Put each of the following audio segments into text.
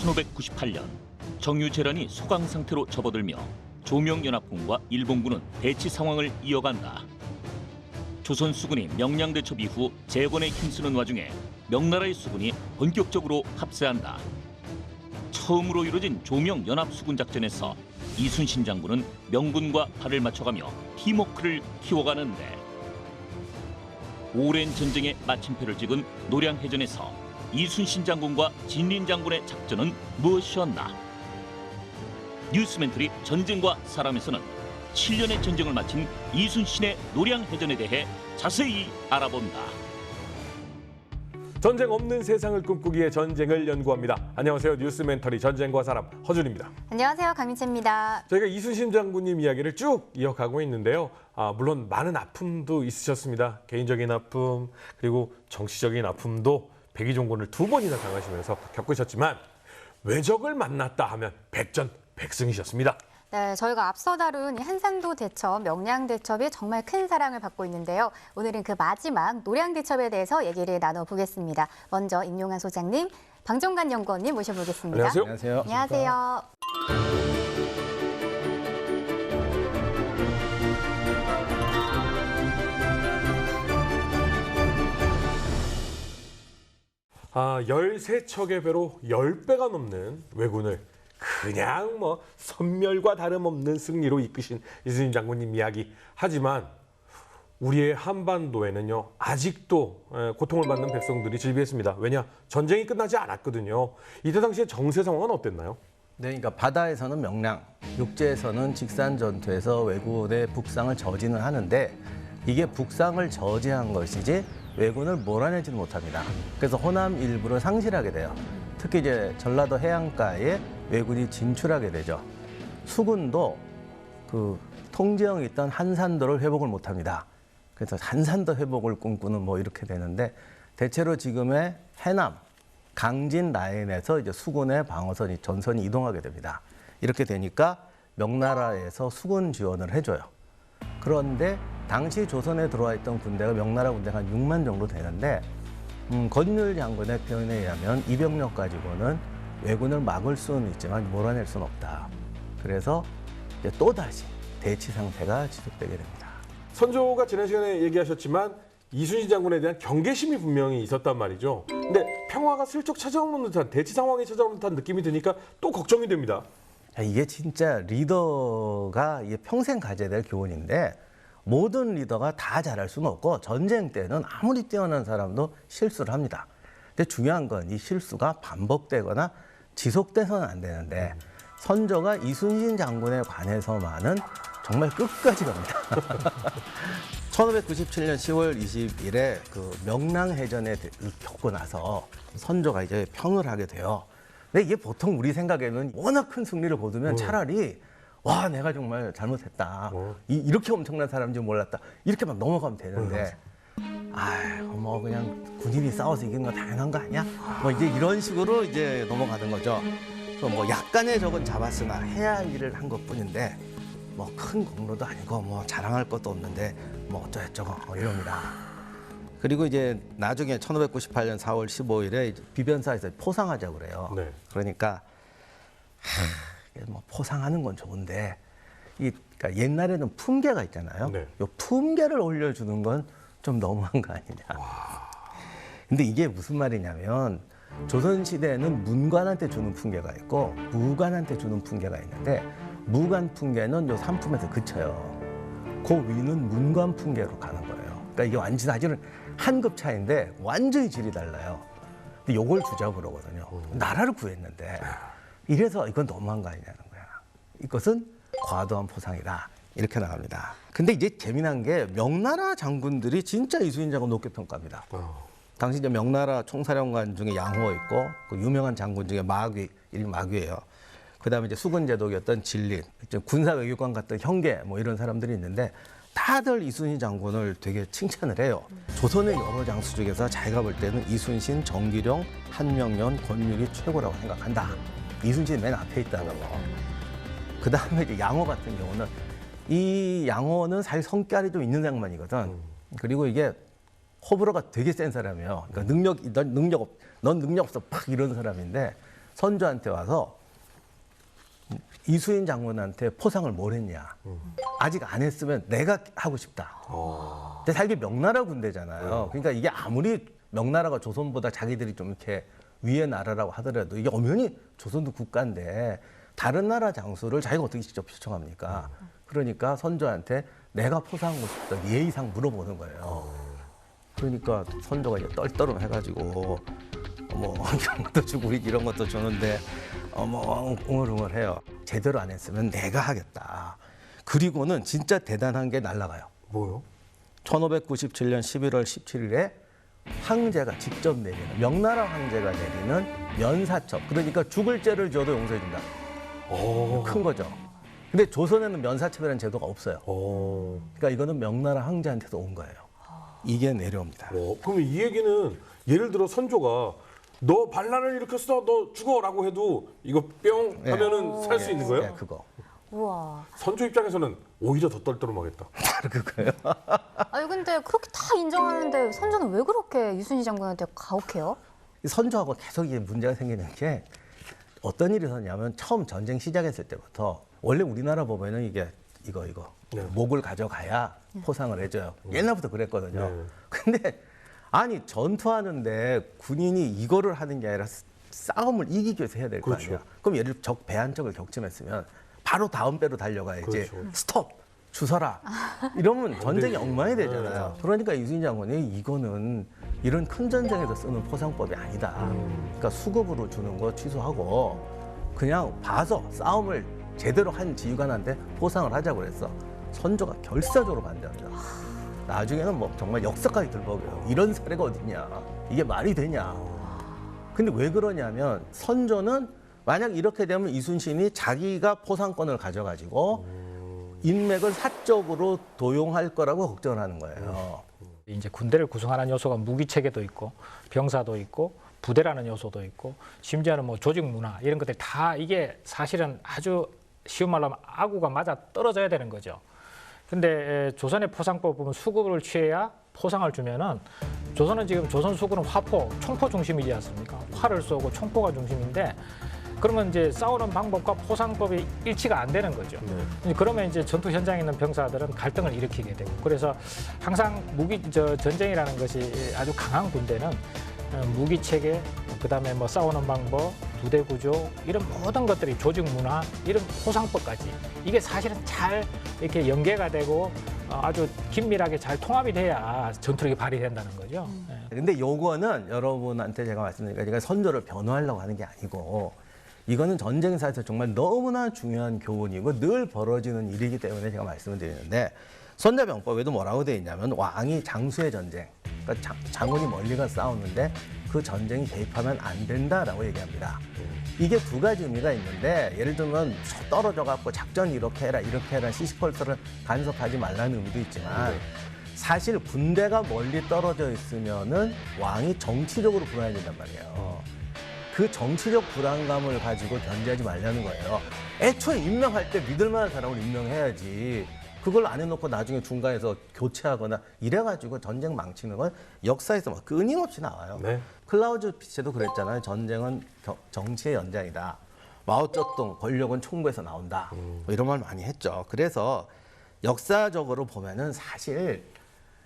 1598년 정유재란이 소강 상태로 접어들며 조명연합군과 일본군은 대치 상황을 이어간다. 조선 수군이 명량대첩 이후 재건에 힘쓰는 와중에 명나라의 수군이 본격적으로 합세한다. 처음으로 이루어진 조명연합수군 작전에서 이순신 장군은 명군과 발을 맞춰가며 팀워크를 키워가는데, 오랜 전쟁의 마침표를 찍은 노량해전에서 이순신 장군과 진린 장군의 작전은 무엇이었나? 뉴스멘터리 전쟁과 사람에서는 7년의 전쟁을 마친 이순신의 노량해전에 대해 자세히 알아본다. 전쟁 없는 세상을 꿈꾸기에 전쟁을 연구합니다. 안녕하세요. 뉴스멘터리 전쟁과 사람 허준입니다. 안녕하세요. 강민채입니다. 저희가 이순신 장군님 이야기를 쭉 이어가고 있는데요. 물론 많은 아픔도 있으셨습니다. 개인적인 아픔 그리고 정치적인 아픔도 백의종군을 2번이나 당하시면서 겪으셨지만 외적을 만났다 하면 백전백승이셨습니다. 네, 저희가 앞서 다룬 한산도 대첩, 명량대첩이 정말 큰 사랑을 받고 있는데요. 오늘은 그 마지막 노량대첩에 대해서 얘기를 나눠보겠습니다. 먼저 임용환 소장님, 방정관 연구원님 모셔보겠습니다. 안녕하세요. 안녕하세요. 아, 13척의 배로 10배가 넘는 왜군을 그냥 선멸과 다름없는 승리로 이끄신 이순신 장군님 이야기. 하지만 우리의 한반도에는요, 아직도 고통을 받는 백성들이 즐비했습니다. 왜냐? 전쟁이 끝나지 않았거든요. 이때 당시에 정세 상황은 어땠나요? 네, 그러니까 바다에서는 명량, 육지에서는 직산 전투에서 왜군의 북상을 저지는 하는데, 이게 북상을 저지한 것이지 왜군을 몰아내지는 못합니다. 그래서 호남 일부를 상실하게 돼요. 특히 이제 전라도 해안가에 왜군이 진출하게 되죠. 수군도 그 통제형이 있던 한산도를 회복을 못합니다. 그래서 한산도 회복을 꿈꾸는 이렇게 되는데, 대체로 지금의 해남, 강진 라인에서 이제 수군의 방어선이 전선이 이동하게 됩니다. 이렇게 되니까 명나라에서 수군 지원을 해줘요. 그런데 당시 조선에 들어와 있던 군대가 명나라 군대가 한 6만 정도 되는데, 권율 장군의 표현에 의하면 이 병력 가지고는 왜군을 막을 수는 있지만 몰아낼 수는 없다. 그래서 이제 또다시 대치 상태가 지속되게 됩니다. 선조가 지난 시간에 얘기하셨지만 이순신 장군에 대한 경계심이 분명히 있었단 말이죠. 근데 평화가 슬쩍 찾아오는 듯한, 대치 상황이 찾아오는 듯한 느낌이 드니까 또 걱정이 됩니다. 이게 진짜 리더가 이게 평생 가져야 될 교훈인데, 모든 리더가 다 잘할 수는 없고 전쟁 때는 아무리 뛰어난 사람도 실수를 합니다. 근데 중요한 건 이 실수가 반복되거나 지속돼서는 안 되는데, 선조가 이순신 장군에 관해서만은 정말 끝까지 갑니다. 1597년 10월 20일에 그 명량해전을 겪고 나서 선조가 이제 평을 하게 돼요. 근데 이게 보통 우리 생각에는 워낙 큰 승리를 거두면 차라리 와, 내가 정말 잘못했다. 이렇게 엄청난 사람인지 몰랐다. 이렇게 막 넘어가면 되는데, 그냥 군인이 싸워서 이긴 건 당연한 거 아니야? 이제 이런 식으로 이제 넘어가는 거죠. 그래서 약간의 적은 잡았으나 해야 할 일을 한 것뿐인데, 큰 공로도 아니고 자랑할 것도 없는데 어쩌고저쩌고 이럽니다. 그리고 이제 나중에 1598년 4월 15일에 비변사에서 포상하자고 그래요. 네. 그러니까 포상하는 건 좋은데, 그러니까 옛날에는 품계가 있잖아요. 네. 이 품계를 올려주는 건 좀 너무한 거 아니냐. 근데 이게 무슨 말이냐면, 조선시대에는 문관한테 주는 품계가 있고 무관한테 주는 품계가 있는데, 무관 품계는 요 상품에서 그쳐요. 그 위는 문관 품계로 가는 거예요. 그러니까 이게 완전 사실은 한 급 차이인데 완전히 질이 달라요. 근데 요걸 주자고 그러거든요. 나라를 구했는데. 이래서 이건 너무한 거 아니냐는 거야. 이것은 과도한 포상이다. 이렇게 나갑니다. 근데 이제 재미난 게 명나라 장군들이 진짜 이순신 장군 높게 평가합니다. 당시 이제 명나라 총사령관 중에 양호 있고, 그 유명한 장군 중에 마귀, 이름이 마귀예요. 그다음에 이제 수군 제독이었던 진린, 군사 외교관 같은 형계 이런 사람들이 있는데, 다들 이순신 장군을 되게 칭찬을 해요. 조선의 여러 장수 중에서 자기가 볼 때는 이순신, 정기룡, 한명연, 권율이 최고라고 생각한다. 이순신이 맨 앞에 있다는 거. 그 다음에 이제 양호 같은 경우는, 이 양호는 사실 성깔이 좀 있는 양반이거든. 그리고 이게 호불호가 되게 센 사람이에요. 그러니까 넌 능력 없어, 팍 이런 사람인데, 선조한테 와서 이수인 장군한테 포상을 뭘 했냐. 아직 안 했으면 내가 하고 싶다. 근데 사실 명나라 군대잖아요. 그러니까 이게 아무리 명나라가 조선보다 자기들이 좀 이렇게 위의 나라라고 하더라도 이게 엄연히 조선도 국가인데 다른 나라 장수를 자기가 어떻게 직접 초청합니까? 그러니까 선조한테 내가 포상하고 싶다. 예의상 물어보는 거예요. 그러니까 선조가 이제 떨떠름 해가지고 이런 것도 주고 우리 이런 것도 주는데 웅얼웅얼해요. 제대로 안 했으면 내가 하겠다. 그리고는 진짜 대단한 게 날라가요. 뭐요? 1597년 11월 17일에 황제가 직접 내리는 명나라 황제가 내리는 면사첩. 그러니까 죽을 죄를 지어도 용서해준다. 큰 거죠. 근데 조선에는 면사첩이라는 제도가 없어요. 그러니까 이거는 명나라 황제한테서 온 거예요. 이게 내려옵니다. 그러면 이 얘기는 예를 들어 선조가 너 반란을 일으켰어, 너 죽어라고 해도 이거 뿅 하면은 살 수 있는 거예요? 네, 그거. 우와. 선조 입장에서는 오히려 더 떨떠름하겠다. 그거요. 아니 근데 그렇게 다 인정하는데 선조는 왜 그렇게 이순신 장군한테 가혹해요? 선조하고 계속 이게 문제가 생기는 게 어떤 일이 있었냐면 처음 전쟁 시작했을 때부터 원래 우리나라 보면은 이게 이거 네. 목을 가져가야 포상을 해줘요. 옛날부터 그랬거든요. 네. 근데 아니 전투하는데 군인이 이거를 하는 게 아니라 싸움을 이기기 위해서 해야 될 거 그렇죠. 아니야. 그럼 예를 들어 적 배 한 척을 격침했으면 바로 다음 배로 달려가야지. 그렇죠. 스톱! 주서라! 이러면 전쟁이 엉망이 되잖아요. 그러니까 이순신 장군이 이거는 이런 큰 전쟁에서 쓰는 포상법이 아니다. 그러니까 수급으로 주는 거 취소하고 그냥 봐서 싸움을 제대로 한 지휘관한테 포상을 하자고 그랬어. 선조가 결사적으로 반대합니다. 나중에는 뭐 정말 역사까지 들먹여요. 이런 사례가 어딨냐. 이게 말이 되냐. 근데 왜 그러냐면 선조는 만약 이렇게 되면 이순신이 자기가 포상권을 가져가지고 인맥을 사적으로 도용할 거라고 걱정을 하는 거예요. 이제 군대를 구성하는 요소가 무기 체계도 있고 병사도 있고 부대라는 요소도 있고 심지어는 뭐 조직 문화 이런 것들이 다 이게 사실은 아주 쉬운 말로 하면 아구가 맞아 떨어져야 되는 거죠. 근데 조선의 포상법 보면 수급을 취해야 포상을 주면은 조선은 지금 조선 수급은 화포, 총포 중심이지 않습니까? 활을 쏘고 총포가 중심인데 그러면 이제 싸우는 방법과 포상법이 일치가 안 되는 거죠. 그러면 이제 전투 현장에 있는 병사들은 갈등을 일으키게 되고 그래서 항상 전쟁이라는 것이 아주 강한 군대는 무기 체계, 그다음에 뭐 싸우는 방법, 부대 구조 이런 모든 것들이 조직 문화 이런 포상법까지 이게 사실은 잘 이렇게 연계가 되고 아주 긴밀하게 잘 통합이 돼야 전투력이 발휘된다는 거죠. 근데 요거는 여러분한테 제가 말씀드리니까 제가 선조를 변호하려고 하는 게 아니고 이거는 전쟁사에서 정말 너무나 중요한 교훈이고 늘 벌어지는 일이기 때문에 제가 말씀을 드리는데 선자병법에도 뭐라고 되어 있냐면 왕이 장수의 전쟁, 그러니까 장군이 멀리 가서 싸우는데 그 전쟁이 개입하면 안 된다라고 얘기합니다. 이게 두 가지 의미가 있는데 예를 들면 떨어져 갖고 작전 이렇게 해라 시시콜콜을 간섭하지 말라는 의미도 있지만 사실 군대가 멀리 떨어져 있으면은 왕이 정치적으로 불안해진단 말이에요. 그 정치적 불안감을 가지고 견제하지 말라는 거예요. 애초에 임명할 때 믿을 만한 사람을 임명해야지. 그걸 안 해놓고 나중에 중간에서 교체하거나 이래가지고 전쟁 망치는 건 역사에서 막 끊임없이 나와요. 네. 클라우즈피체도 그랬잖아요. 전쟁은 정치의 연장이다. 마오쩌둥 권력은 총구에서 나온다. 뭐 이런 말 많이 했죠. 그래서 역사적으로 보면은 사실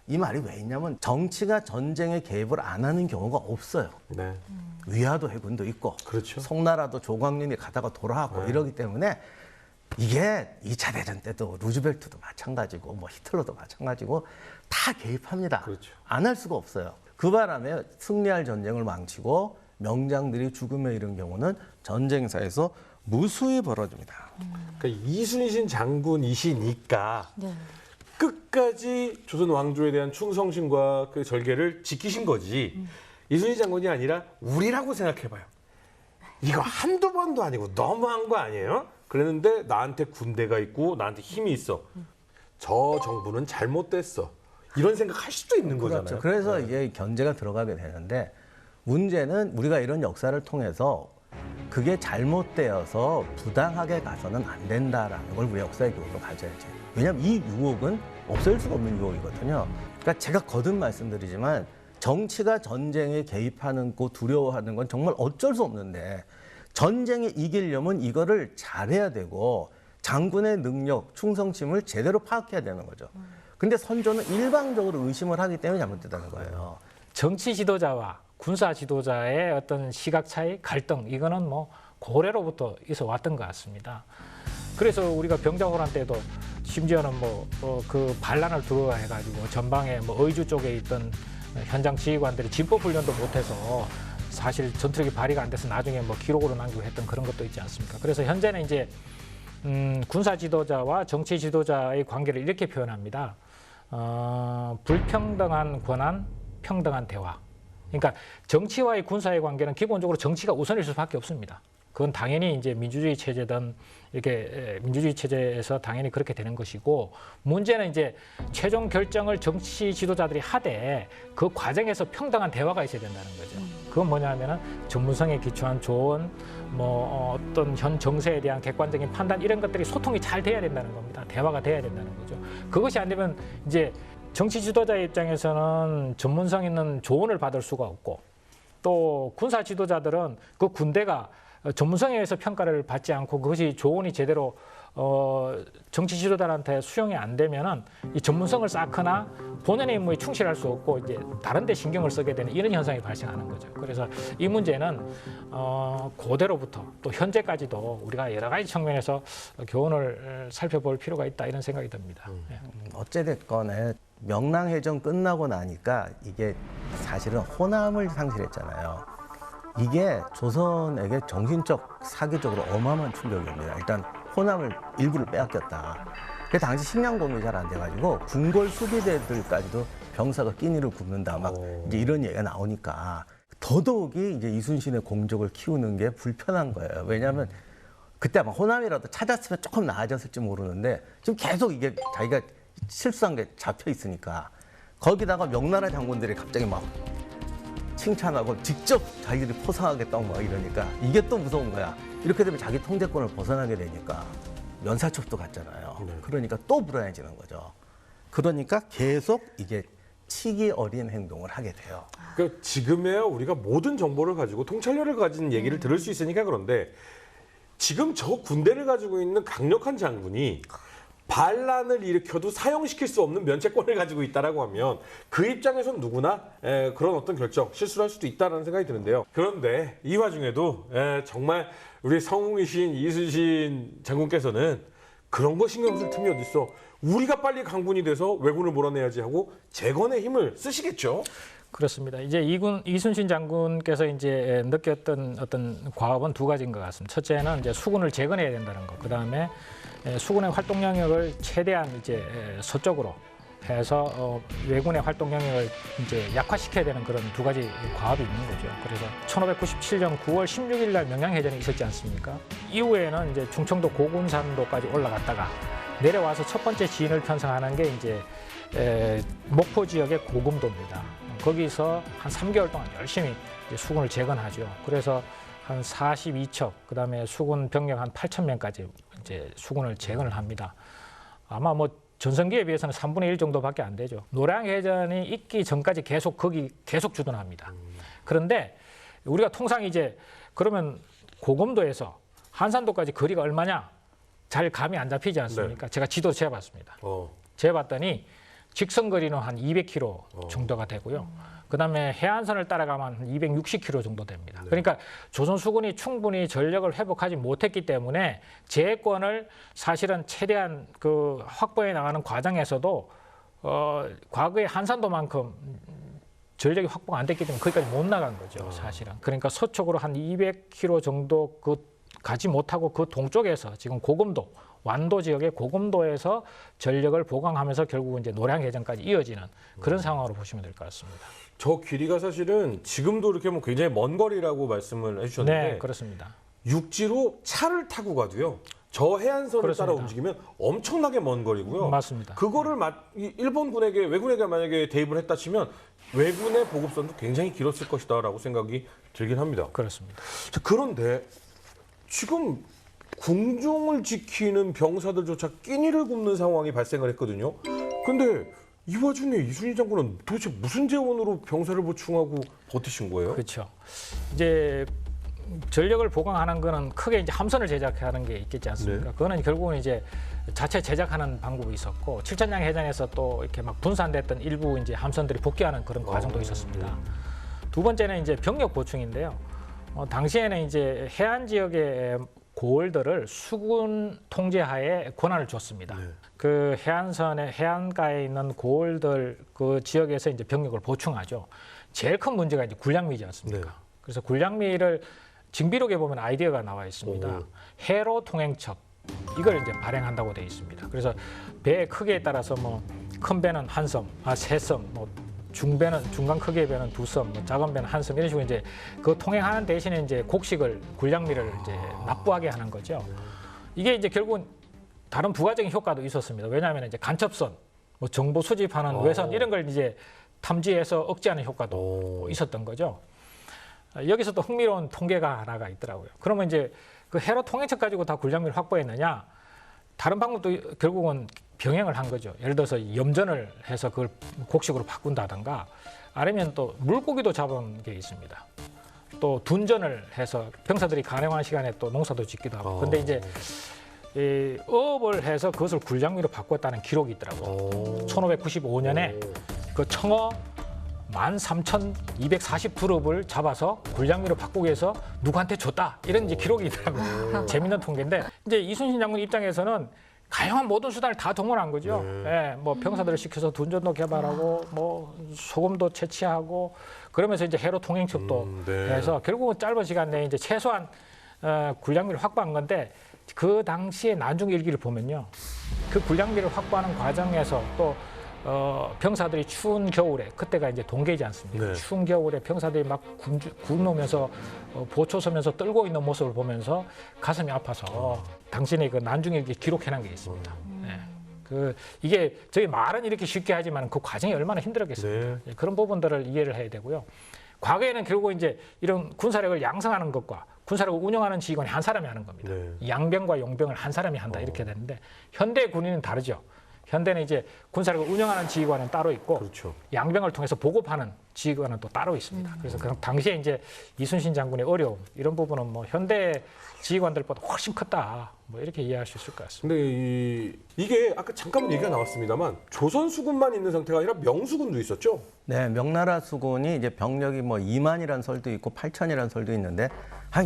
이 말이 왜 있냐면 정치가 전쟁에 개입을 안 하는 경우가 없어요. 네. 위화도 해군도 있고 그렇죠. 송나라도 조광련이 가다가 돌아가고 이러기 때문에 이게 2차 대전 때도 루즈벨트도 마찬가지고 뭐 히틀러도 마찬가지고 다 개입합니다. 그렇죠. 안 할 수가 없어요. 그 바람에 승리할 전쟁을 망치고 명장들이 죽음에 이른 경우는 전쟁사에서 무수히 벌어집니다. 그러니까 이순신 장군이시니까 네. 끝까지 조선 왕조에 대한 충성심과 그 절개를 지키신 거지. 이순신 장군이 아니라 우리라고 생각해봐요. 이거 한두 번도 아니고 너무한 거 아니에요? 그랬는데 나한테 군대가 있고 나한테 힘이 있어. 저 정부는 잘못됐어. 이런 생각할 수도 있는 거잖아요. 그렇죠. 그래서 이게 견제가 들어가게 되는데 문제는 우리가 이런 역사를 통해서 그게 잘못되어서 부당하게 가서는 안 된다라는 걸 우리 역사의 교훈으로 가져야지. 왜냐하면 이 유혹은 없앨 수가 없는 유혹이거든요. 그러니까 제가 거듭 말씀드리지만 정치가 전쟁에 개입하는 거 두려워하는 건 정말 어쩔 수 없는데 전쟁에 이기려면 이거를 잘해야 되고 장군의 능력, 충성심을 제대로 파악해야 되는 거죠. 근데 선조는 일방적으로 의심을 하기 때문에 잘못됐다는 거예요. 정치 지도자와 군사 지도자의 어떤 시각 차이, 갈등 이거는 뭐 고래로부터 있어 왔던 것 같습니다. 그래서 우리가 병자호란 때도 심지어는 그 반란을 두려워해가지고 전방에 의주 쪽에 있던 현장 지휘관들이 진법 훈련도 못해서 사실 전투력이 발휘가 안 돼서 나중에 기록으로 남기고 했던 그런 것도 있지 않습니까? 그래서 현재는 이제 군사 지도자와 정치 지도자의 관계를 이렇게 표현합니다. 불평등한 권한, 평등한 대화. 그러니까 정치와의 군사의 관계는 기본적으로 정치가 우선일 수밖에 없습니다. 그건 당연히 이제 민주주의 체제든 이렇게 민주주의 체제에서 당연히 그렇게 되는 것이고, 문제는 이제 최종 결정을 정치 지도자들이 하되 그 과정에서 평등한 대화가 있어야 된다는 거죠. 그건 뭐냐면은 전문성에 기초한 조언, 어떤 현 정세에 대한 객관적인 판단 이런 것들이 소통이 잘 돼야 된다는 겁니다. 대화가 돼야 된다는 거죠. 그것이 안 되면 이제 정치 지도자의 입장에서는 전문성 있는 조언을 받을 수가 없고, 또 군사 지도자들은 그 군대가 전문성에 의해서 평가를 받지 않고 그것이 조언이 제대로 정치 지도자한테 수용이 안 되면은 이 전문성을 쌓거나 본연의 임무에 충실할 수 없고 이제 다른 데 신경을 쓰게 되는 이런 현상이 발생하는 거죠. 그래서 이 문제는 고대로부터 또 현재까지도 우리가 여러 가지 측면에서 교훈을 살펴볼 필요가 있다 이런 생각이 듭니다. 어찌됐건 명랑해전 끝나고 나니까 이게 사실은 호남을 상실했잖아요. 이게 조선에게 정신적, 사기적으로 어마어마한 충격입니다. 일단 호남을 일부를 빼앗겼다. 그 당시 식량 공급이 잘 안 돼가지고 궁궐 수비대들까지도 병사가 끼니를 굽는다. 막 이제 이런 얘기가 나오니까 더더욱이 이제 이순신의 공적을 키우는 게 불편한 거예요. 왜냐하면 그때 아마 호남이라도 찾았으면 조금 나아졌을지 모르는데 지금 계속 이게 자기가 실수한 게 잡혀 있으니까, 거기다가 명나라 장군들이 갑자기 막 칭찬하고 직접 자기들이 포상하겠다고 막 이러니까 이게 또 무서운 거야. 이렇게 되면 자기 통제권을 벗어나게 되니까 연사첩도 갔잖아요. 그러니까 또 불안해지는 거죠. 그러니까 계속 이게 치기 어린 행동을 하게 돼요. 그러니까 지금에야 우리가 모든 정보를 가지고 통찰력을 가진 얘기를 들을 수 있으니까 그런데, 지금 저 군대를 가지고 있는 강력한 장군이 반란을 일으켜도 사용시킬 수 없는 면책권을 가지고 있다라고 하면 그 입장에선 누구나 그런 어떤 결정, 실수를 할 수도 있다는 생각이 드는데요. 그런데 이 와중에도 정말 우리 성웅이신 이순신 장군께서는 그런 거 신경 쓸 틈이 어딨어. 우리가 빨리 강군이 돼서 왜군을 몰아내야지 하고 재건의 힘을 쓰시겠죠. 그렇습니다. 이제 이순신 장군께서 이제 느꼈던 어떤 과업은 두 가지인 것 같습니다. 첫째는 이제 수군을 재건해야 된다는 것. 그 다음에 수군의 활동 영역을 최대한 이제 서쪽으로 해서 왜군의 활동 영역을 이제 약화시켜야 되는 그런 두 가지 과업이 있는 거죠. 그래서 1597년 9월 16일 날 명량해전이 있었지 않습니까? 이후에는 이제 충청도 고군산도까지 올라갔다가 내려와서 첫 번째 지인을 편성하는 게 이제 목포 지역의 고금도입니다. 거기서 한 3개월 동안 열심히 이제 수군을 재건하죠. 그래서 한 42척, 그다음에 수군 병력 한 8,000명까지 이제 수군을 재건을 합니다. 아마 전성기에 비해서는 3분의 1 정도밖에 안 되죠. 노량해전이 있기 전까지 계속 주둔합니다. 그런데 우리가 통상 이제 그러면 고금도에서 한산도까지 거리가 얼마냐? 잘 감이 안 잡히지 않습니까? 네. 제가 지도 재봤습니다. 재봤더니 직선 거리는 한 200km 정도가 되고요. 그다음에 해안선을 따라가면 한 260km 정도 됩니다. 그러니까 조선 수군이 충분히 전력을 회복하지 못했기 때문에 재해권을 사실은 최대한 그 확보해 나가는 과정에서도 과거의 한산도만큼 전력이 확보가 안 됐기 때문에 거기까지 못 나간 거죠, 사실은. 그러니까 서쪽으로 한 200km 정도 가지 못하고 그 동쪽에서 지금 고금도, 완도 지역의 고금도에서 전력을 보강하면서 결국은 이제 노량해전까지 이어지는 그런 상황으로 보시면 될 것 같습니다. 저 길이가 사실은 지금도 이렇게 굉장히 먼 거리라고 말씀을 해주셨는데, 네, 그렇습니다. 육지로 차를 타고 가도요, 저 해안선을 그렇습니다. 따라 움직이면 엄청나게 먼 거리고요. 맞습니다. 그거를 일본군에게, 왜군에게 만약에 대입을 했다 치면 왜군의 보급선도 굉장히 길었을 것이다라고 생각이 들긴 합니다. 그렇습니다. 자, 그런데 지금 궁중을 지키는 병사들조차 끼니를 굽는 상황이 발생을 했거든요. 근데 이 와중에 이순신 장군은 도대체 무슨 재원으로 병사를 보충하고 버티신 거예요? 그렇죠. 이제 전력을 보강하는 거는 크게 이제 함선을 제작하는 게 있겠지 않습니까? 네. 그거는 결국은 이제 자체 제작하는 방법이 있었고 칠천량 해전에서 또 이렇게 막 분산됐던 일부 이제 함선들이 복귀하는 그런 과정도 있었습니다. 두 번째는 이제 병력 보충인데요. 당시에는 이제 해안 지역의 고을들을 수군 통제하에 권한을 줬습니다. 네. 그 해안선에 해안가에 있는 고을들 그 지역에서 이제 병력을 보충하죠. 제일 큰 문제가 이제 군량미지 않습니까? 네. 그래서 군량미를 징비록에 보면 아이디어가 나와 있습니다. 오. 해로 통행첩 이걸 이제 발행한다고 되어 있습니다. 그래서 배의 크기에 따라서 뭐 큰 배는 한 섬, 세 섬, 뭐 중배는 중간 크기의 배는 두 섬, 뭐 작은 배는 한 섬 이런 식으로 이제 그 통행하는 대신에 이제 곡식을 군량미를 이제 납부하게 하는 거죠. 이게 이제 결국은 다른 부가적인 효과도 있었습니다. 왜냐하면 이제 간첩선, 뭐 정보 수집하는 외선 이런 걸 이제 탐지해서 억제하는 효과도 있었던 거죠. 여기서 또 흥미로운 통계가 하나가 있더라고요. 그러면 이제 그 해로 통행책 가지고 다 군량미를 확보했느냐? 다른 방법도 결국은 병행을 한 거죠. 예를 들어서 염전을 해서 그걸 곡식으로 바꾼다든가 아니면 또 물고기도 잡은 게 있습니다. 또 둔전을 해서 병사들이 가능한 시간에 또 농사도 짓기도 하고. 근데 이제 이 어업을 해서 그것을 군량미로 바꿨다는 기록이 있더라고요. 1595년에 그 청어 13,240두릅을 잡아서 군량미로 바꾸기 위해서 누구한테 줬다 이런 이제 기록이 있더라고요. 재밌는 통계인데 이제 이순신 장군 입장에서는 가용한 모든 수단을 다 동원한 거죠. 예, 뭐 병사들을 시켜서 둔전도 개발하고 뭐 소금도 채취하고 그러면서 이제 해로 통행첩도 네. 해서 결국은 짧은 시간 내에 이제 최소한 군량미를 확보한 건데 그 당시의 난중 일기를 보면요, 그 군량미를 확보하는 과정에서 또 병사들이 추운 겨울에 그때가 이제 동계이지 않습니까? 네. 추운 겨울에 병사들이 막 굶으면서 보초 서면서 떨고 있는 모습을 보면서 가슴이 아파서 당신의 그 난중일기 기록해놓은 게 있습니다. 네. 이게 저희 말은 이렇게 쉽게 하지만 그 과정이 얼마나 힘들었겠습니까? 네. 그런 부분들을 이해를 해야 되고요. 과거에는 결국 이제 이런 군사력을 양성하는 것과 군사력을 운영하는 지휘관이 한 사람이 하는 겁니다. 네. 양병과 용병을 한 사람이 한다 이렇게 되는데 현대 군인은 다르죠. 현대는 이제 군사력을 운영하는 지휘관은 따로 있고 그렇죠. 양병을 통해서 보급하는 지휘관은 또 따로 있습니다. 그래서 그 당시에 이제 이순신 장군의 어려움 이런 부분은 뭐 현대 지휘관들보다 훨씬 컸다. 뭐 이렇게 이해할 수 있을 것 같습니다. 근데 이게 아까 잠깐 얘기가 나왔습니다만 조선 수군만 있는 상태가 아니라 명수군도 있었죠. 네, 명나라 수군이 이제 병력이 뭐 2만이라는 설도 있고 8천이라는 설도 있는데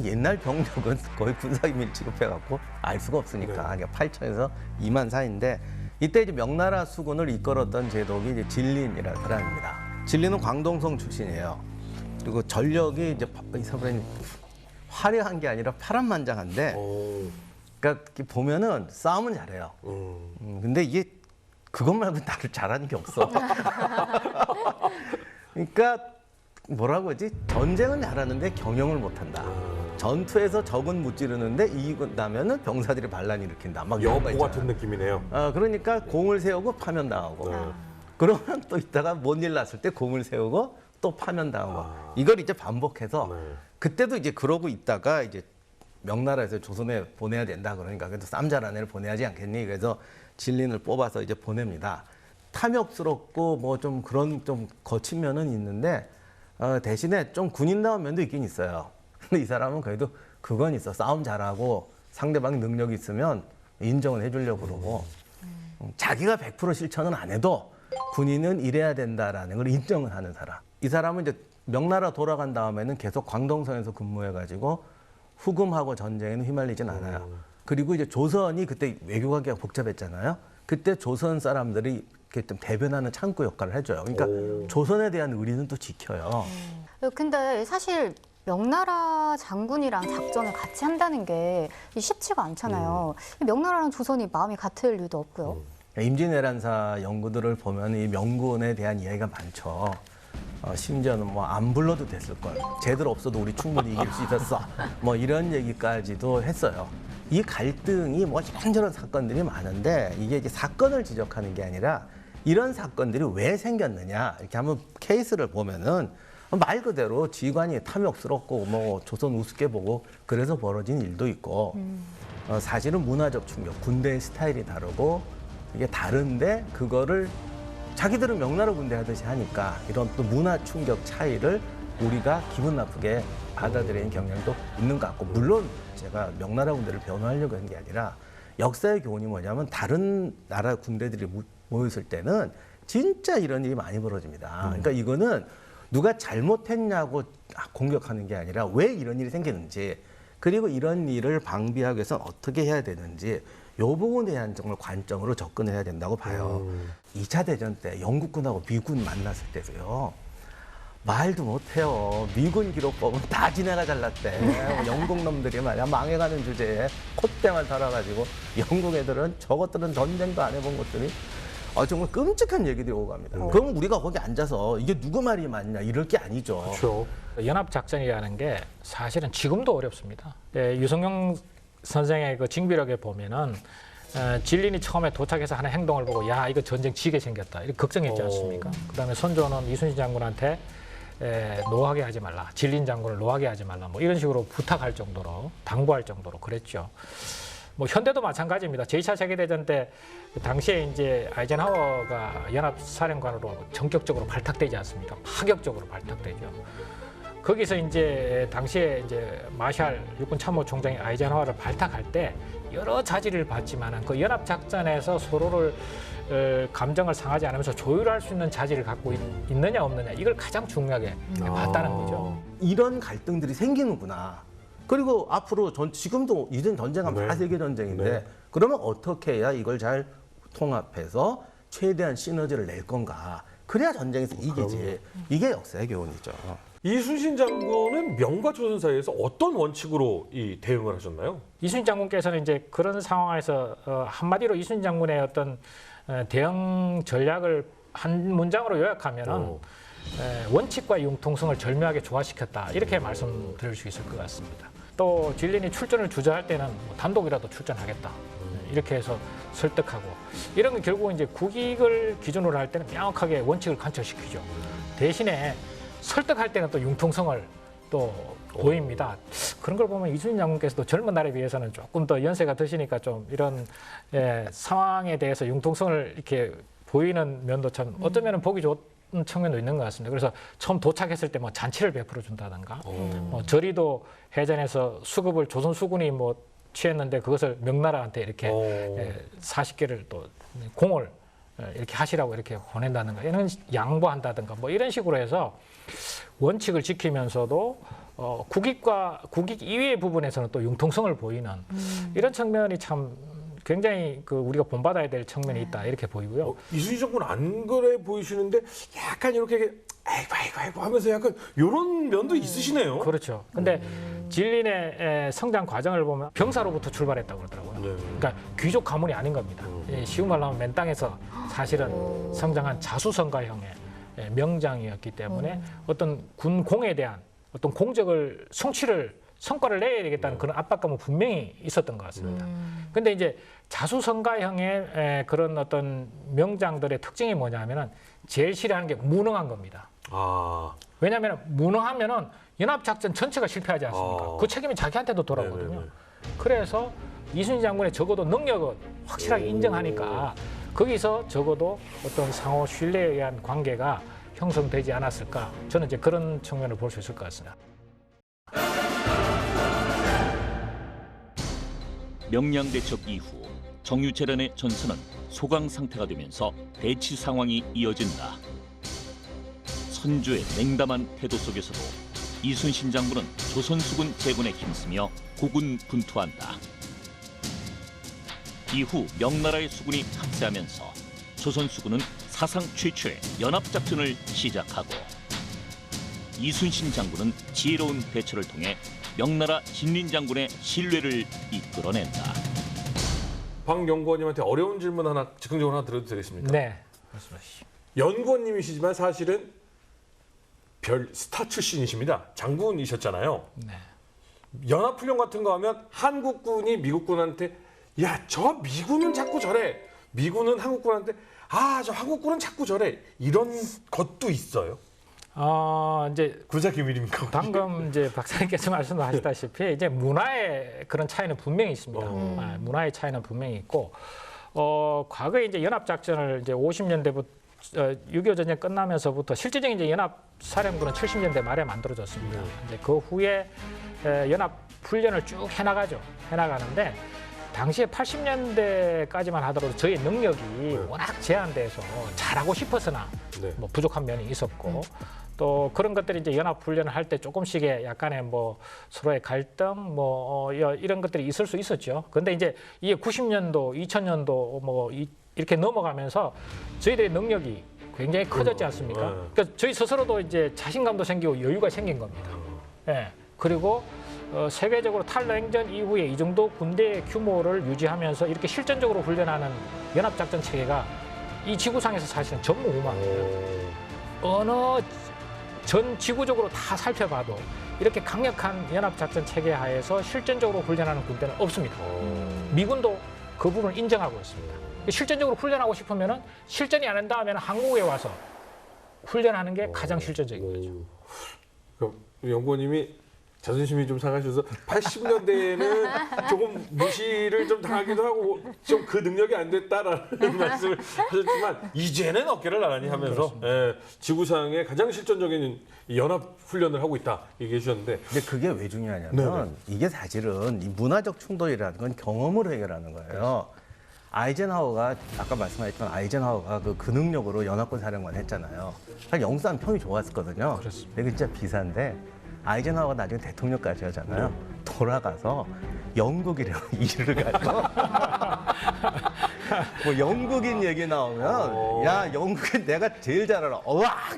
옛날 병력은 거의 군사기밀 취급해갖고 알 수가 없으니까 그러니까 8천에서 2만 사이인데 이때 이제 명나라 수군을 이끌었던 제독이 이제 진린이라는 사람입니다. 진린은 광동성 출신이에요. 그리고 전력이 이제 이 사람이 화려한 게 아니라 파란만장한데, 그러니까 보면은 싸움은 잘해요. 근데 이게 그것 말고 나를 잘하는 게 없어. 그러니까 뭐라고 하지? 전쟁은 잘하는데 경영을 못한다. 전투에서 적은 무찌르는데 이기고 나면은 병사들이 반란 일으킨다. 막 이런 거 여포 있잖아요. 같은 느낌이네요. 그러니까 공을 세우고 파면당하고. 그러면 또 이따가 뭔 일 났을 때 공을 세우고 또 파면당하고. 이걸 이제 반복해서 그때도 이제 그러고 있다가 이제 명나라에서 조선에 보내야 된다 그러니까 그래도 쌈잘한 애를 보내야지 않겠니? 그래서 진린을 뽑아서 이제 보냅니다. 탐욕스럽고 뭐 좀 그런 좀 거친 면은 있는데 대신에 좀 군인다운 면도 있긴 있어요. 근데 이 사람은 그래도 그건 있어. 싸움 잘하고 상대방이 능력이 있으면 인정을 해주려고 그러고 자기가 100% 실천은 안 해도 군인은 이래야 된다라는 걸 인정을 하는 사람. 이 사람은 이제 명나라 돌아간 다음에는 계속 광동성에서 근무해가지고 후금하고 전쟁에는 휘말리진 않아요. 그리고 이제 조선이 그때 외교관계가 복잡했잖아요. 그때 조선 사람들이 이렇게 좀 대변하는 창구 역할을 해줘요. 그러니까 조선에 대한 의리는 또 지켜요. 근데 사실 명나라 장군이랑 작전을 같이 한다는 게 쉽지가 않잖아요. 명나라랑 조선이 마음이 같을 리도 없고요. 임진왜란사 연구들을 보면 이 명군에 대한 이야기가 많죠. 심지어는 뭐 안 불러도 됐을 걸. 쟤들 없어도 우리 충분히 이길 수 있었어. 뭐 이런 얘기까지도 했어요. 이 갈등이 뭐 이런저런 사건들이 많은데 이게 이제 사건을 지적하는 게 아니라 이런 사건들이 왜 생겼느냐 이렇게 한번 케이스를 보면은 말 그대로 지휘관이 탐욕스럽고 뭐 조선 우습게 보고 그래서 벌어진 일도 있고 사실은 문화적 충격, 군대의 스타일이 다르고 이게 다른데 그거를 자기들은 명나라 군대 하듯이 하니까 이런 또 문화 충격 차이를 우리가 기분 나쁘게 받아들이는 경향도 있는 것 같고, 물론 제가 명나라 군대를 변호하려고 한 게 아니라 역사의 교훈이 뭐냐면 다른 나라 군대들이 모였을 때는 진짜 이런 일이 많이 벌어집니다. 그러니까 이거는 누가 잘못했냐고 공격하는 게 아니라 왜 이런 일이 생기는지, 그리고 이런 일을 방비하기 위해서는 어떻게 해야 되는지, 이 부분에 대한 정말 관점으로 접근을 해야 된다고 봐요. 2차 대전 때 영국군하고 미군 만났을 때도요. 말도 못해요. 미군 기록법은 다 지네가 잘났대. 영국 놈들이 말이야 망해가는 주제에 콧대만 달아가지고 영국 애들은 저것들은 전쟁도 안 해본 것들이 정말 끔찍한 얘기들이 오고 갑니다. 그럼 우리가 거기 앉아서 이게 누구 말이 맞냐 이럴 게 아니죠. 그렇죠. 연합작전이라는 게 사실은 지금도 어렵습니다. 유성룡 선생의 그 징비록에 보면은 진린이 처음에 도착해서 하는 행동을 보고 야 이거 전쟁 지게 생겼다 이렇게 걱정했지 않습니까? 그다음에 선조는 이순신 장군한테 노하게 하지 말라, 진린 장군을 노하게 하지 말라, 뭐 이런 식으로 부탁할 정도로 당부할 정도로 그랬죠. 뭐 현대도 마찬가지입니다. 제2차 세계대전 때 당시에 이제 아이젠하워가 연합사령관으로 전격적으로 발탁되지 않습니까? 파격적으로 발탁되죠. 거기서 이제 당시에 이제 마샬 육군참모총장이 아이젠하워를 발탁할 때 여러 자질을 봤지만은 그 연합작전에서 서로를 감정을 상하지 않으면서 조율할 수 있는 자질을 갖고 있느냐 없느냐 이걸 가장 중요하게 봤다는 거죠. 이런 갈등들이 생기는구나. 그리고 앞으로 지금도 이전 전쟁은 다 세계 전쟁인데 네. 그러면 어떻게 해야 이걸 잘 통합해서 최대한 시너지를 낼 건가? 그래야 전쟁에서 이기지. 이게 역사의 교훈이죠. 이순신 장군은 명과 조선 사이에서 어떤 원칙으로 이 대응을 하셨나요? 이순신 장군께서는 이제 그런 상황에서 한마디로 이순신 장군의 어떤 대응 전략을 한 문장으로 요약하면은 원칙과 융통성을 절묘하게 조화시켰다 이렇게 말씀드릴 수 있을 것 같습니다. 또 진린이 출전을 주저할 때는 뭐 단독이라도 출전하겠다 이렇게 해서 설득하고 이런 게 결국 이제 국익을 기준으로 할 때는 명확하게 원칙을 관철시키죠. 대신에 설득할 때는 또 융통성을 또 보입니다. 그런 걸 보면 이순신 장군께서도 젊은 날에 비해서는 조금 더 연세가 드시니까 좀 이런 상황에 대해서 융통성을 이렇게 보이는 면도 참 어쩌면 보기 좋은 측면도 있는 것 같습니다. 그래서 처음 도착했을 때 뭐 잔치를 베풀어 준다든가, 뭐 저리도 해전에서 수급을 조선 수군이 뭐 취했는데 그것을 명나라한테 이렇게 40개를 또 공을 이렇게 하시라고 이렇게 보낸다든가 이런 양보한다든가 뭐 이런 식으로 해서 원칙을 지키면서도 국익 이외의 부분에서는 또 융통성을 보이는 이런 측면이 참 굉장히 우리가 본받아야 될 측면이 있다 이렇게 보이고요. 이순신 장군 안 그래 보이시는데 약간 이렇게 아이고 하면서 약간 이런 면도 있으시네요. 그렇죠. 근데 진린의 성장 과정을 보면 병사로부터 출발했다고 그러더라고요. 네. 그러니까 귀족 가문이 아닌 겁니다. 쉬운 말로 하면 맨 땅에서 사실은 성장한 자수성가형의 명장이었기 때문에 어떤 군공에 대한 어떤 공적을 성과를 내야 되겠다는 그런 압박감은 분명히 있었던 것 같습니다. 근데 이제 자수성가형의 그런 어떤 명장들의 특징이 뭐냐면은 제일 싫어하는 게 무능한 겁니다. 왜냐하면 무능하면은 연합작전 전체가 실패하지 않습니까? 그 책임이 자기한테도 돌아오거든요. 네네네. 그래서 이순신 장군의 적어도 능력은 확실하게 인정하니까 거기서 적어도 어떤 상호 신뢰에 의한 관계가 형성되지 않았을까? 저는 이제 그런 측면을 볼 수 있을 것 같습니다. 명량대첩 이후 정유재란의 전선은 소강 상태가 되면서 대치 상황이 이어진다. 선조의 냉담한 태도 속에서도 이순신 장군은 조선수군 제군에 힘쓰며 고군분투한다. 이후 명나라의 수군이 합세하면서 조선수군은 사상 최초의 연합작전을 시작하고 이순신 장군은 지혜로운 대처를 통해 명나라 진린 장군의 신뢰를 이끌어낸다. 박 연구원님한테 어려운 질문 하나 즉흥적으로 하나 드려도 되겠습니까? 네, 말씀하시죠. 연구원님이시지만 사실은 별 스타 출신이십니다. 장군이셨잖아요. 네. 연합훈련 같은 거 하면 한국군이 미국군한테 야, 저 미군은 자꾸 저래. 미군은 한국군한테 저 한국군은 자꾸 저래. 이런 것도 있어요. 이제 구자 기밀입니까? 혹시? 방금 이제 박사님께서 말씀하셨다시피 이제 문화의 그런 차이는 분명히 있습니다. 문화의 차이는 분명히 있고 과거에 이제 연합작전을 이제 50년대부터 6.25 전쟁 끝나면서부터 실질적인 이제 연합사령부는 70년대 말에 만들어졌습니다. 이제 그 후에 연합 훈련을 쭉 해나가는데 당시에 80년대까지만 하더라도 저희 능력이 워낙 제한돼서 잘하고 싶었으나 네. 뭐 부족한 면이 있었고 또 그런 것들이 이제 연합 훈련을 할 때 조금씩의 약간의 뭐 서로의 갈등 뭐 이런 것들이 있을 수 있었죠. 근데 이제 이게 90년도, 2000년도 뭐 이렇게 넘어가면서 저희들의 능력이 굉장히 커졌지 않습니까? 그러니까 저희 스스로도 이제 자신감도 생기고 여유가 생긴 겁니다. 예. 그리고 세계적으로 탈냉전 이후에 이 정도 군대의 규모를 유지하면서 이렇게 실전적으로 훈련하는 연합작전 체계가 이 지구상에서 사실은 전무후무합니다. 어느 전 지구적으로 다 살펴봐도 이렇게 강력한 연합작전 체계 하에서 실전적으로 훈련하는 군대는 없습니다. 미군도 그 부분을 인정하고 있습니다. 실전적으로 훈련하고 싶으면 실전이 안 한다 하면 한국에 와서 훈련하는 게 가장 실전적인 거죠. 그럼 연구원님이 자존심이 좀 상하셔서 80년대에는 조금 무시를 좀 당하기도 하고 좀 그 능력이 안 됐다라는 말씀을 하셨지만 이제는 어깨를 나란히 하면서 지구상의 가장 실전적인 연합 훈련을 하고 있다 얘기해 주셨는데 근데 그게 왜 중요하냐면 이게 사실은 이 문화적 충돌이라는 건 경험으로 해결하는 거예요. 아이젠하워가 아까 말씀하셨던 아이젠하워가 그 능력으로 연합군 사령관 했잖아요. 사실 영산 평이 좋았었거든요. 그렇습니다. 근데 진짜 비싼데 아이젠하워가 나중에 대통령까지 하잖아요. 돌아가서 영국이랑 일을 가서 뭐 영국인 얘기 나오면 야 영국인 내가 제일 잘 알아.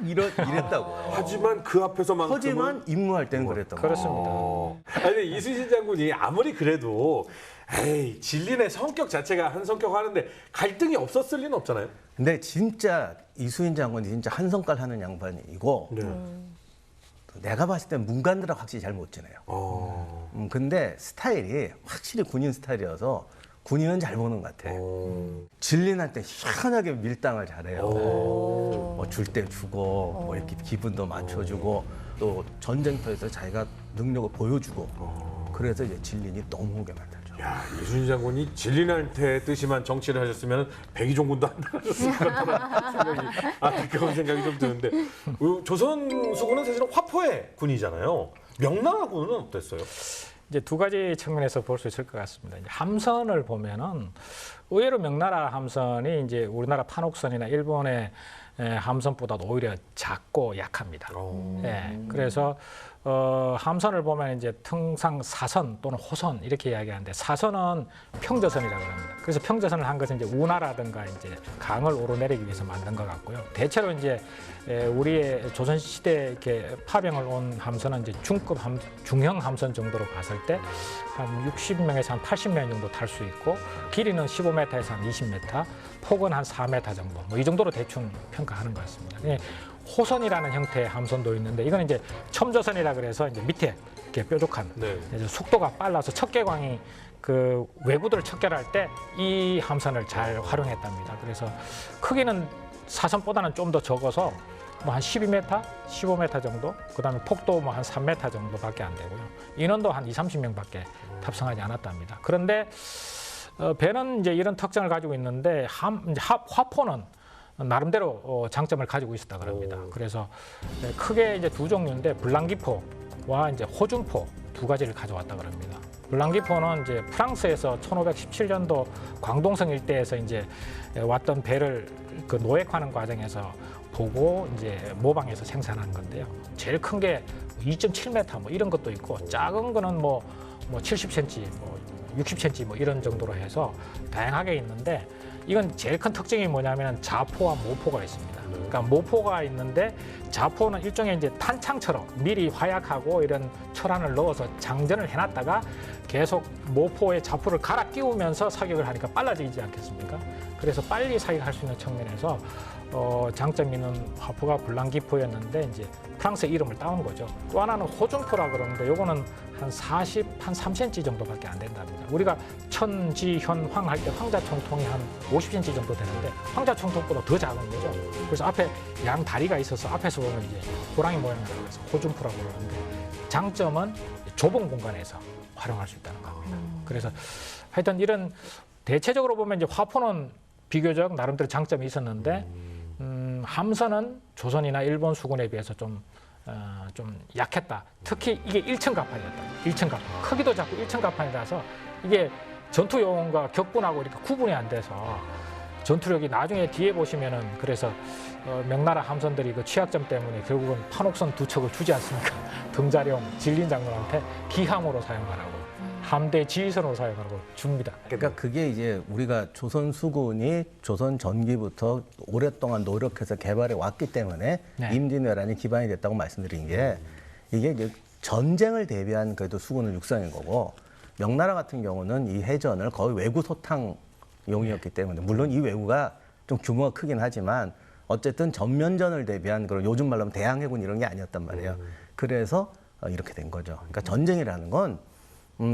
이랬다고요. 하지만 그 앞에서만큼은 하지만 임무할 때는 그랬던 거예요. 그렇습니다. 아니 이순신 장군이 아무리 그래도 에이 진린의 성격 자체가 한 성격 하는데 갈등이 없었을 리는 없잖아요. 근데 진짜 이수인 장군이 진짜 한 성깔 하는 양반이고 내가 봤을 땐 문관들하고 확실히 잘 못 지내요. 근데 스타일이 확실히 군인 스타일이어서 군인은 잘 보는 것 같아. 진린한테 시원하게 밀당을 잘해요. 뭐 줄 때 주고, 뭐 이렇게 기분도 맞춰주고, 또 전쟁터에서 자기가 능력을 보여주고, 그래서 이제 진린이 넘어오게 만들죠. 야, 이순신 장군이 진린한테 뜻이만 정치를 하셨으면 백의종군도 안 나가셨을 것 같다는 생각이 안타까운 생각이 좀 드는데 조선수군은 사실은 화포의 군이잖아요. 명나라군은 어땠어요? 이제 두 가지 측면에서 볼 수 있을 것 같습니다. 이제 함선을 보면은 의외로 명나라 함선이 이제 우리나라 판옥선이나 일본의 함선보다도 오히려 작고 약합니다. 그래서 함선을 보면 이제 통상 사선 또는 호선 이렇게 이야기하는데 사선은 평저선이라고 합니다. 그래서 평저선을 한 것은 이제 운하라든가 이제 강을 오르내리기 위해서 만든 것 같고요. 대체로 이제 우리의 조선 시대 이렇게 파병을 온 함선은 이제 중형 함선 정도로 봤을 때 한 60명에서 한 80명 정도 탈 수 있고 길이는 15m에서 한 20m, 폭은 한 4m 정도 뭐 이 정도로 대충 평가하는 것 같습니다. 호선이라는 형태의 함선도 있는데 이건 이제 첨조선이라 그래서 이제 밑에 이렇게 뾰족한 이제 속도가 빨라서 척계광이 그 왜구들을 척결할 때 이 함선을 잘 활용했답니다. 그래서 크기는 사선보다는 좀 더 적어서 뭐 한 12m, 15m 정도, 그다음에 폭도 뭐 한 3m 정도밖에 안 되고요. 인원도 한 20~30명밖에 탑승하지 않았답니다. 그런데 배는 이제 이런 특징을 가지고 있는데 화포는 나름대로 장점을 가지고 있었다 그럽니다. 그래서 크게 이제 두 종류인데 불랑기포와 이제 호준포 두 가지를 가져왔다 그럽니다. 불랑기포는 이제 프랑스에서 1517년도 광동성 일대에서 이제 왔던 배를 그 노획하는 과정에서 보고 이제 모방해서 생산한 건데요. 제일 큰 게 2.7m 뭐 이런 것도 있고 작은 거는 뭐 70cm, 뭐 60cm 뭐 이런 정도로 해서 다양하게 있는데 이건 제일 큰 특징이 뭐냐면 자포와 모포가 있습니다. 그러니까 모포가 있는데 자포는 일종의 이제 탄창처럼 미리 화약하고 이런 철안을 넣어서 장전을 해놨다가 계속 모포에 자포를 갈아 끼우면서 사격을 하니까 빨라지지 않겠습니까? 그래서 빨리 사격할 수 있는 측면에서 장점 있는 화포가 불랑기포였는데 이제 프랑스 이름을 따온 거죠. 또 하나는 호준포라 그러는데 요거는 한 3cm 정도밖에 안 된답니다. 우리가 천지현황 할 때 황자총통이 한 50cm 정도 되는데 황자총통보다 더 작은 거죠. 그래서 앞에 양 다리가 있어서 앞에서 보면 이제 호랑이 모양이라고 해서 호준포라고 그러는데 장점은 좁은 공간에서 활용할 수 있다는 겁니다. 그래서 하여튼 이런 대체적으로 보면 이제 화포는 비교적 나름대로 장점이 있었는데 함선은 조선이나 일본 수군에 비해서 좀 약했다. 특히 이게 1층 갑판이었다. 1층 갑판. 크기도 작고 1층 갑판이라서 이게 전투용과 격분하고 이렇게 구분이 안 돼서 전투력이 나중에 뒤에 보시면은 그래서 명나라 함선들이 그 취약점 때문에 결국은 판옥선 2척을 주지 않습니까? 등자령 진린 장군한테 기함으로 사용하라고 함대 지휘선으로 사용하라고 줍니다. 그러니까 그게 이제 우리가 조선 수군이 조선 전기부터 오랫동안 노력해서 개발해 왔기 때문에 네. 임진왜란이 기반이 됐다고 말씀드린 게 이게 이제 전쟁을 대비한 그래도 수군을 육성한 거고 명나라 같은 경우는 이 해전을 거의 외구 소탕용이었기 때문에 물론 이 외구가 좀 규모가 크긴 하지만 어쨌든 전면전을 대비한 그런 요즘 말로 하면 대항해군 이런 게 아니었단 말이에요. 그래서 이렇게 된 거죠. 그러니까 전쟁이라는 건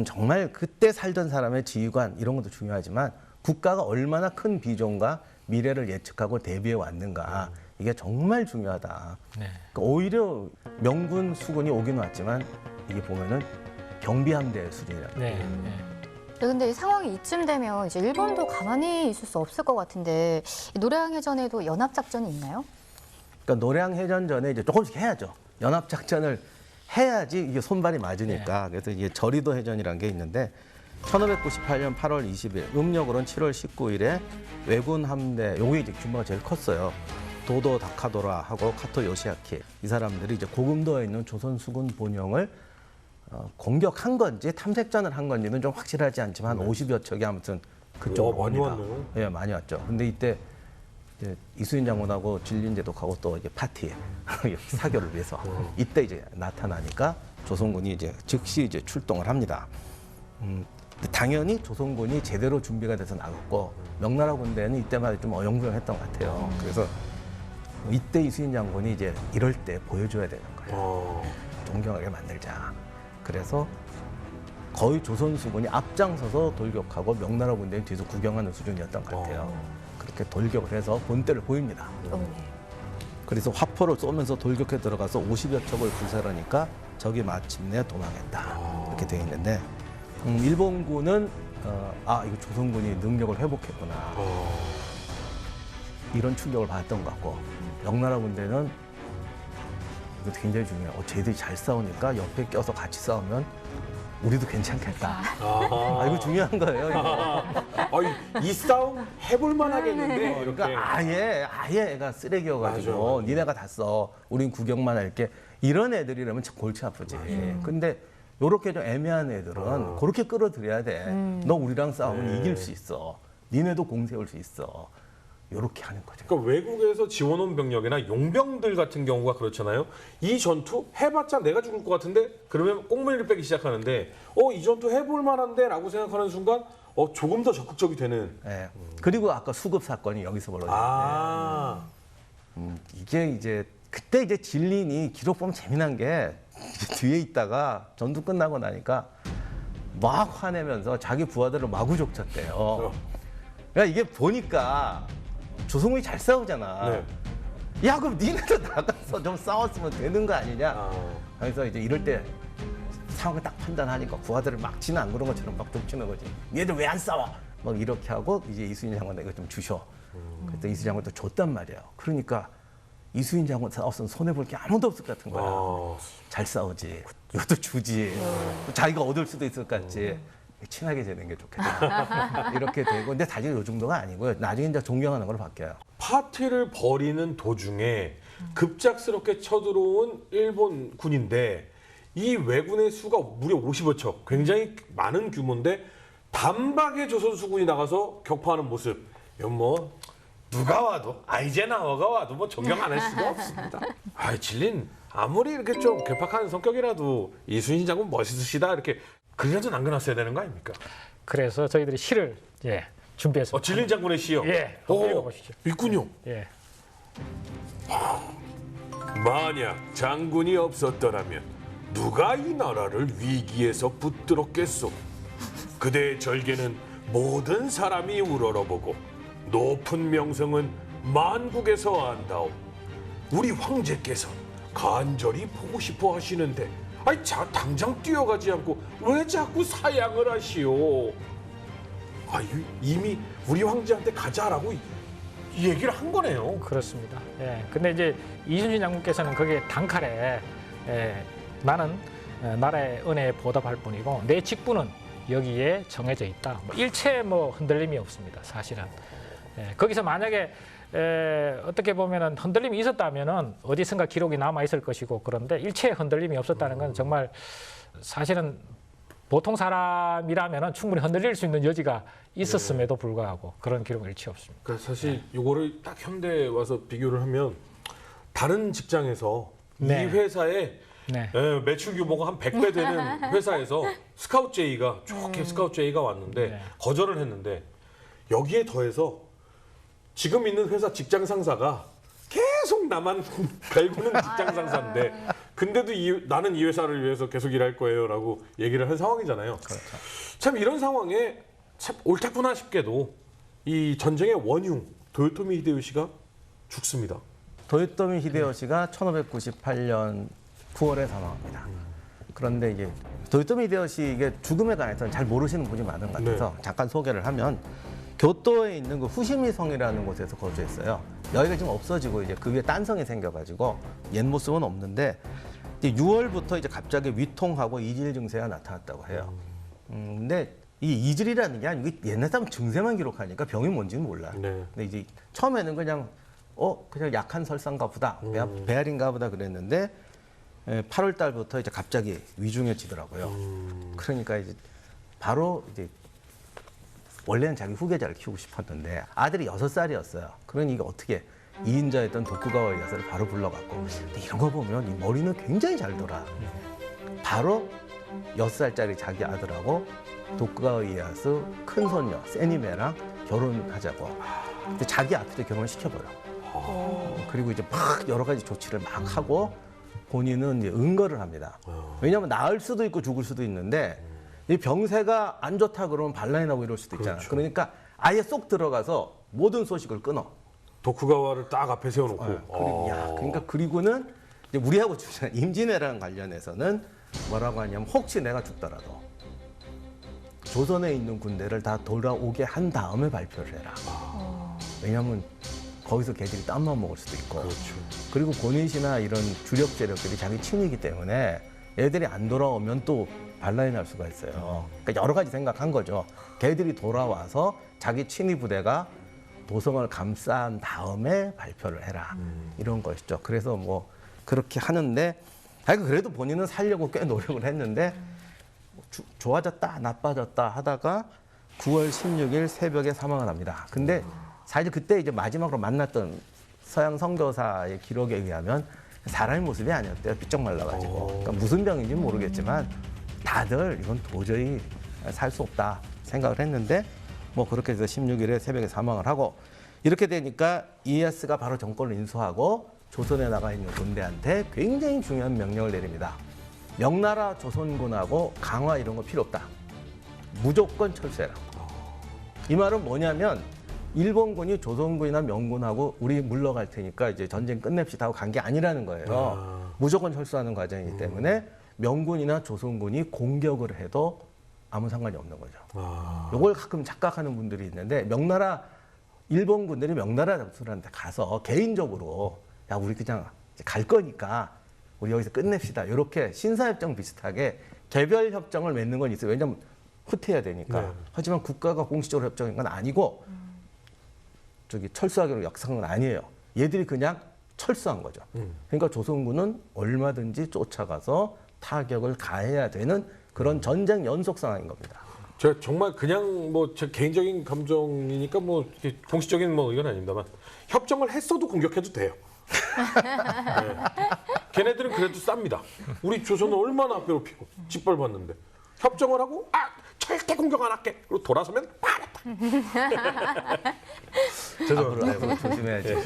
정말 그때 살던 사람의 지휘관 이런 것도 중요하지만 국가가 얼마나 큰 비전과 미래를 예측하고 대비해 왔는가 이게 정말 중요하다. 네. 그러니까 오히려 명군 수군이 오긴 왔지만 이게 보면은 경비함대 수준이라. 네. 근데 이 상황이 이쯤 되면 이제 일본도 가만히 있을 수 없을 것 같은데 이 노량해전에도 연합작전이 있나요? 그러니까 노량해전 전에 이제 조금씩 해야죠. 연합작전을 해야지 이게 손발이 맞으니까. 그래서 이게 저리도 해전이라는 게 있는데 1598년 8월 20일, 음력으로는 7월 19일에 왜군 함대, 요게 이제 규모가 제일 컸어요. 도도 다카도라하고 카토 요시아키 이 사람들이 이제 고금도에 있는 조선 수군 본영을 공격한 건지 탐색전을 한 건지는 좀 확실하지 않지만 한 50여 척이 아무튼 그쪽으로 많이 옵니다. 왔네요. 예, 많이 왔죠. 근데 이때 이제 이수인 장군하고 진린 제독하고 또 이제 파티에 사교를 위해서 이때 이제 나타나니까 조선군이 이제 즉시 이제 출동을 합니다. 당연히 조선군이 제대로 준비가 돼서 나갔고 명나라 군대는 이때만 좀 어영부영했던 것 같아요. 그래서 이때 이수인 장군이 이제 이럴 때 보여줘야 되는 거예요. 존경하게 만들자. 그래서 거의 조선 수군이 앞장서서 돌격하고 명나라 군대는 뒤에서 구경하는 수준이었던 것 같아요. 그렇게 돌격을 해서 본때를 보입니다. 그래서 화포를 쏘면서 돌격해 들어가서 50여 척을 불살하니까 적이 마침내 도망했다. 이렇게 되어 있는데 일본군은 이거 조선군이 능력을 회복했구나. 이런 충격을 받았던 것 같고 명나라 군대는 이것도 굉장히 중요해요. 쟤들이 잘 싸우니까 옆에 껴서 같이 싸우면 우리도 괜찮겠다. 이거 중요한 거예요. 이거. 이 싸움 해볼 만하겠는데 이렇게. 그러니까 아예 애가 쓰레기여가지고 맞아. 니네가 다 써. 우린 구경만 할게. 이런 애들이라면 참 골치 아프지. 근데 요렇게 좀 애매한 애들은 그렇게 끌어들여야 돼. 너 우리랑 싸우면 이길 수 있어. 니네도 공 세울 수 있어. 요렇게 하는 거죠. 그러니까 외국에서 지원온 병력이나 용병들 같은 경우가 그렇잖아요. 이 전투 해봤자 내가 죽을 것 같은데 그러면 꽁무니를 빼기 시작하는데 이 전투 해볼 만한데 라고 생각하는 순간 조금 더 적극적이 되는. 예. 그리고 아까 수급 사건이 여기서 벌어졌는데 이게 이제 그때 이제 진린이 기록 보면 재미난 게 뒤에 있다가 전투 끝나고 나니까 막 화내면서 자기 부하들을 마구 족쳤대요. 그러니까 이게 보니까 조선군이 잘 싸우잖아. 네. 야, 그럼 니네도 나가서 좀 싸웠으면 되는 거 아니냐. 그래서 이제 이럴 때 상황을 딱 판단하니까 부하들을 막 지는 안 그런 것처럼 막 족치는 거지. 얘들 왜 안 싸워? 막 이렇게 하고 이제 이수인 장관한테 이거 좀 주셔. 그때 이수인 장관도 줬단 말이에요. 그러니까 이수인 장관 싸웠으면 손해볼 게 아무도 없을 것 같은 거야. 잘 싸우지. 이것도 주지. 자기가 얻을 수도 있을 것 같지. 친하게 지내는 게 좋겠다. 이렇게 되고. 근데 사실 이 정도가 아니고요. 나중에 이제 존경하는 걸로 바뀌어요. 파티를 벌이는 도중에 급작스럽게 쳐들어온 일본 군인데 이 왜군의 수가 무려 50여 척. 굉장히 많은 규모인데 단박에 조선 수군이 나가서 격파하는 모습. 이건 뭐 누가 와도 이제 나와가 와도 뭐 존경 안 할 수가 없습니다. 진린 아무리 이렇게 좀 괴팍한 성격이라도 이순신 장군 멋있으시다 이렇게 그냥 남겨놨어야 되는 거 아닙니까? 그래서 저희들이 시를 준비했습니다. 진린 장군의 시요? 예, 한번 읽어보시죠. 있군요. 예. 만약 장군이 없었더라면 누가 이 나라를 위기에서 붙들었겠소? 그대의 절개는 모든 사람이 우러러보고 높은 명성은 만국에서 안다오. 우리 황제께서 간절히 보고 싶어 하시는데 당장 뛰어가지 않고 왜 자꾸 사양을 하시오? 이미 우리 황제한테 가자라고 이 얘기를 한 거네요. 그렇습니다. 예. 근데 이제 이순신 장군께서는 거기에 단칼에 나는 나라의 은혜에 보답할 뿐이고 내 직분은 여기에 정해져 있다. 일체 흔들림이 없습니다. 사실은. 거기서 만약에 어떻게 보면은 흔들림이 있었다면은 어디선가 기록이 남아 있을 것이고 그런데 일체 흔들림이 없었다는 건 정말 사실은 보통 사람이라면은 충분히 흔들릴 수 있는 여지가 있었음에도 불구하고 그런 기록은 일체 없습니다. 그러니까 사실 요거를 딱 현대에 와서 비교를 하면 다른 직장에서 네. 이 회사에 네. 매출 규모가 한 100배 되는 회사에서 스카우트 제의가 좋게 스카우트 제의가 왔는데 네. 거절을 했는데 여기에 더해서 지금 있는 회사 직장 상사가 계속 나만 갈구는 직장 상사인데 근데도 나는 이 회사를 위해서 계속 일할 거예요라고 얘기를 한 상황이잖아요. 그렇죠. 참 이런 상황에 참 옳다구나 싶게도 이 전쟁의 원흉 도요토미 히데요시가 죽습니다. 도요토미 히데요시가 1598년 9월에 사망합니다. 그런데 이제 도요토미 히데요시 이게 죽음에 관해서는 잘 모르시는 분이 많은 것 같아서 잠깐 소개를 하면 교토에 있는 그 후시미성이라는 곳에서 거주했어요. 여기가 지금 없어지고 이제 그 위에 딴성이 생겨가지고 옛 모습은 없는데 이제 6월부터 이제 갑자기 위통하고 이질 증세가 나타났다고 해요. 근데 이 이질이라는 게 아니고 옛날 사람 증세만 기록하니까 병이 뭔지는 몰라. 네. 근데 이제 처음에는 그냥 약한 설사인가 보다, 배알인가 보다 그랬는데 8월 달부터 이제 갑자기 위중해지더라고요. 그러니까 이제 바로 이제 원래는 자기 후계자를 키우고 싶었는데 아들이 6살이었어요. 그러니 이게 어떻게 2인자였던 도쿠가와 이에야스를 바로 불러갖고 근데 이런 거 보면 이 머리는 굉장히 잘 돌아. 바로 6살짜리 자기 아들하고 도쿠가와 이에야스 큰 손녀 세니메랑 결혼하자고. 근데 자기 아들도 결혼을 시켜버려. 그리고 이제 막 여러 가지 조치를 막 하고 본인은 이제 응거를 합니다. 왜냐하면 나을 수도 있고 죽을 수도 있는데 이 병세가 안 좋다 그러면 반란이 나고 이럴 수도 있잖아. 그렇죠. 그러니까 아예 쏙 들어가서 모든 소식을 끊어. 도쿠가와를 딱 앞에 세워놓고. 그러니까 그리고는 이제 우리하고 임진왜란 관련해서는 뭐라고 하냐면 혹시 내가 죽더라도 조선에 있는 군대를 다 돌아오게 한 다음에 발표를 해라. 왜냐하면 거기서 걔들이 땀만 먹을 수도 있고. 그렇죠. 그리고 고니시나 이런 주력 세력들이 자기 친이기 때문에 애들이 안 돌아오면 또 반란이 날 수가 있어요. 그러니까 여러 가지 생각한 거죠. 걔들이 돌아와서 자기 친위 부대가 도성을 감싼 다음에 발표를 해라. 이런 것이죠. 그래서 뭐 그렇게 하는데 그래도 본인은 살려고 꽤 노력을 했는데 좋아졌다 나빠졌다 하다가 9월 16일 새벽에 사망을 합니다. 근데 사실 그때 이제 마지막으로 만났던 서양 선교사의 기록에 의하면 사람의 모습이 아니었대요. 삐쩍 말라가지고. 그러니까 무슨 병인지는 모르겠지만 다들 이건 도저히 살 수 없다 생각을 했는데 뭐 그렇게 해서 16일에 새벽에 사망을 하고 이렇게 되니까 이에야스가 바로 정권을 인수하고 조선에 나가 있는 군대한테 굉장히 중요한 명령을 내립니다. 명나라 조선군하고 강화 이런 거 필요 없다. 무조건 철수해라. 이 말은 뭐냐면 일본군이 조선군이나 명군하고 우리 물러갈 테니까 이제 전쟁 끝냅시다 하고 간 게 아니라는 거예요. 무조건 철수하는 과정이기 때문에 명군이나 조선군이 공격을 해도 아무 상관이 없는 거죠. 이걸 가끔 착각하는 분들이 있는데 명나라 일본군들이 명나라 장수들한테 가서 개인적으로 야 우리 그냥 갈 거니까 우리 여기서 끝냅시다. 이렇게 신사협정 비슷하게 개별 협정을 맺는 건 있어요. 왜냐하면 후퇴해야 되니까. 네. 하지만 국가가 공식적으로 협정한 건 아니고 철수하기로 약속한 건 아니에요. 얘들이 그냥 철수한 거죠. 그러니까 조선군은 얼마든지 쫓아가서 타격을 가해야 되는 그런 전쟁 연속 상황인 겁니다. 제가 정말 그냥 뭐 제 개인적인 감정이니까 뭐 이렇게 공식적인 뭐 의견은 아닙니다만 협정을 했어도 공격해도 돼요. 네. 걔네들은 그래도 쌉니다. 우리 조선은 얼마나 괴롭히고 짓밟았는데 협정을 하고 절대 공격 안 할게. 그리고 돌아서면 죄송합니다. 앞으로 조심해야지.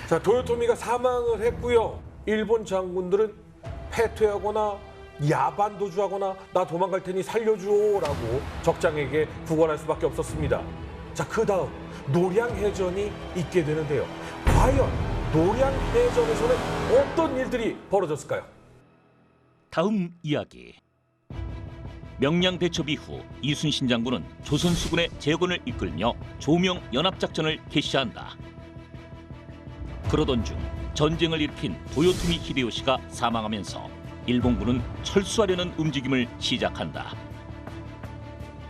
자, 도요토미가 사망을 했고요. 일본 장군들은 패퇴하거나 야반도주하거나 나 도망갈 테니 살려줘라고 적장에게 구걸할 수밖에 없었습니다. 자, 그 다음 노량해전이 있게 되는데요. 과연 노량해전에서는 어떤 일들이 벌어졌을까요? 다음 이야기. 명량 대첩 이후 이순신 장군은 조선수군의 재건을 이끌며 조명 연합작전을 개시한다. 그러던 중 전쟁을 일으킨 도요토미 히데요시가 사망하면서 일본군은 철수하려는 움직임을 시작한다.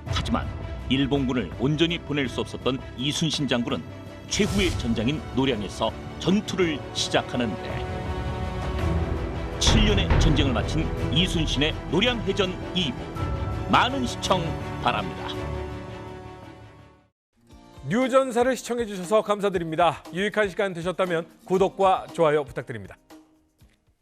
하지만 일본군을 온전히 보낼 수 없었던 이순신 장군은 최후의 전장인 노량에서 전투를 시작하는데 7년의 전쟁을 마친 이순신의 노량해전 2부 많은 시청 바랍니다. 뉴전사를 시청해 주셔서 감사드립니다. 유익한 시간 되셨다면 구독과 좋아요 부탁드립니다.